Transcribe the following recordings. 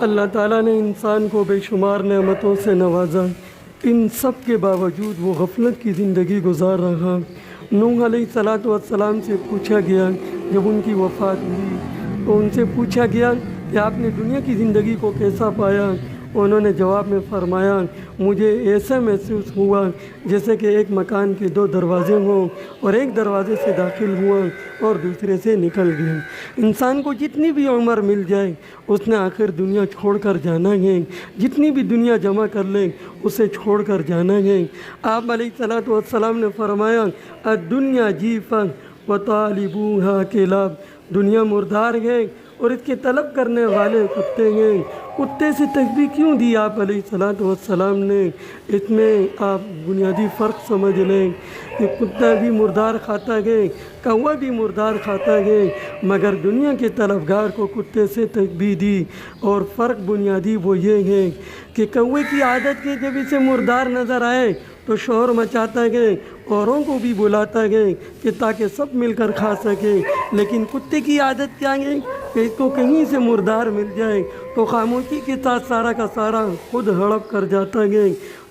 اللہ تعالیٰ نے انسان کو بے شمار نعمتوں سے نوازا، ان سب کے باوجود وہ غفلت کی زندگی گزار رہا۔ نوح علیہ السلام سے پوچھا گیا جب ان کی وفات ہوئی تو ان سے پوچھا گیا کہ آپ نے دنیا کی زندگی کو کیسا پایا؟ انہوں نے جواب میں فرمایا، مجھے ایسا محسوس ہوا جیسے کہ ایک مکان کے دو دروازے ہوں اور ایک دروازے سے داخل ہوا اور دوسرے سے نکل گیا۔ انسان کو جتنی بھی عمر مل جائے اس نے آخر دنیا چھوڑ کر جانا ہے، جتنی بھی دنیا جمع کر لے اسے چھوڑ کر جانا ہے۔ آپ علیہ السلام نے فرمایا، الدنیا جیفہ وطالبوہا کلاب، دنیا مردار ہے اور اس کے طلب کرنے والے کتے ہیں۔ کتے سے تشبیہ کیوں دی آپ علیہ السلام نے؟ اس میں آپ بنیادی فرق سمجھ لیں کہ کتا بھی مردار کھاتا ہے، کوا بھی مردار کھاتا ہے، مگر دنیا کے طلبگار کو کتے سے تشبیہ دی۔ اور فرق بنیادی وہ یہ ہے کہ کوے کی عادت ہے جب اسے مردار نظر آئے تو شور مچاتا ہے، اوروں کو بھی بلاتا ہے کہ تاکہ سب مل کر کھا سکے، لیکن کتے کی عادت کیا ہے کہ اس کو کہیں سے مردار مل جائے تو خاموشی کے ساتھ سارا کا سارا خود ہڑپ کر جاتا ہے۔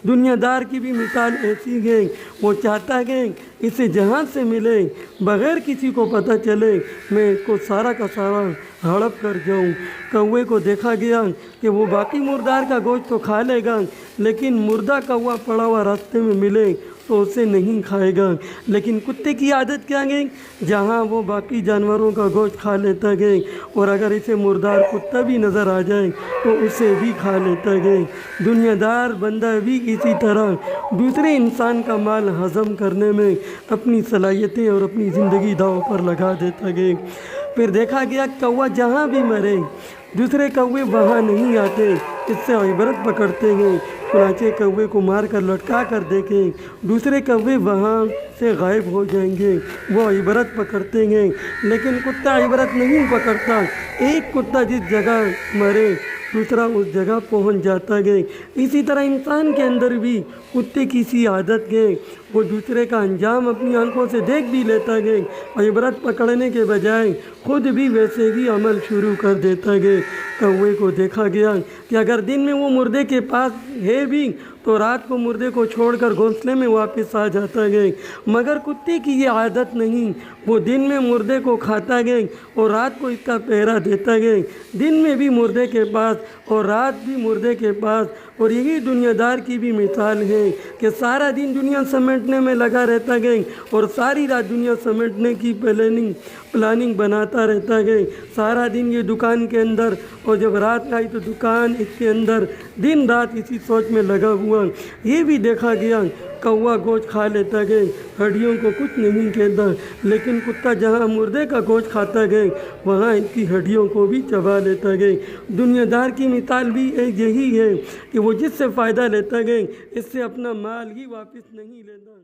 دنیا دار کی بھی مثال ایسی ہے، وہ چاہتا ہے اسے جہاں سے ملے بغیر کسی کو پتہ چلے میں اس کو سارا کا سارا ہڑپ کر جاؤں۔ کوے کو دیکھا گیا کہ وہ باقی مردار کا گوشت تو کھا لے گا، لیکن مردہ کوا پڑا ہوا راستے میں ملے تو اسے نہیں کھائے گا۔ لیکن کتے کی عادت کیا ہے؟ جہاں وہ باقی جانوروں کا گوشت کھا لیتا ہے اور اگر اسے مردار کتا بھی نظر آ جائے تو اسے بھی کھا لیتا ہے۔ دنیا دار بندہ بھی اسی طرح دوسرے انسان کا مال ہضم کرنے میں اپنی صلاحیتیں اور اپنی زندگی داؤ پر لگا دیتا ہے۔ پھر دیکھا گیا کوا جہاں بھی مرے دوسرے کوے وہاں نہیں آتے، اس سے عبرت پکڑتے ہیں۔ چنانچہ کوے کو مار کر لٹکا کر دیکھیں، دوسرے کوے وہاں سے غائب ہو جائیں گے، وہ عبرت پکڑتے ہیں۔ لیکن کتا عبرت نہیں پکڑتا، ایک کتا جس جگہ مرے دوسرا اس جگہ پہنچ جاتا ہے۔ اسی طرح انسان کے اندر بھی کتے کی سی عادت ہے، وہ دوسرے کا انجام اپنی آنکھوں سے دیکھ بھی لیتا ہے، عبرت پکڑنے کے بجائے خود بھی ویسے ہی عمل شروع کر دیتا ہے۔ کوے کو دیکھا گیا کہ اگر دن میں وہ مردے کے پاس ہے بھی تو رات کو مردے کو چھوڑ کر گھونسلے میں واپس آ جاتا ہے، مگر کتے کی یہ عادت نہیں، وہ دن میں مردے کو کھاتا ہے اور رات کو اس کا پہرا دیتا ہے، دن میں بھی مردے کے پاس اور رات بھی مردے کے پاس۔ اور یہی دنیا دار کی بھی مثال ہے کہ سارا دن دنیا سمیٹنے میں لگا رہتا ہے اور ساری رات دنیا سمیٹنے کی پلاننگ بناتا رہتا ہے۔ سارا دن یہ دکان کے اندر اور جب رات آئی تو دکان اس کے اندر، دن رات اسی سوچ میں لگا ہوا۔ یہ بھی دیکھا گیا کوا گوشت کھا لیتا ہے، ہڈیوں کو کچھ نہیں کہتا، لیکن کتا جہاں مردے کا گوشت کھاتا ہے وہاں ان کی ہڈیوں کو بھی چبا لیتا ہے۔ دنیا دار کی مثال بھی یہی ہے کہ وہ جس سے فائدہ لیتا ہے اس سے اپنا مال ہی واپس نہیں لیتا۔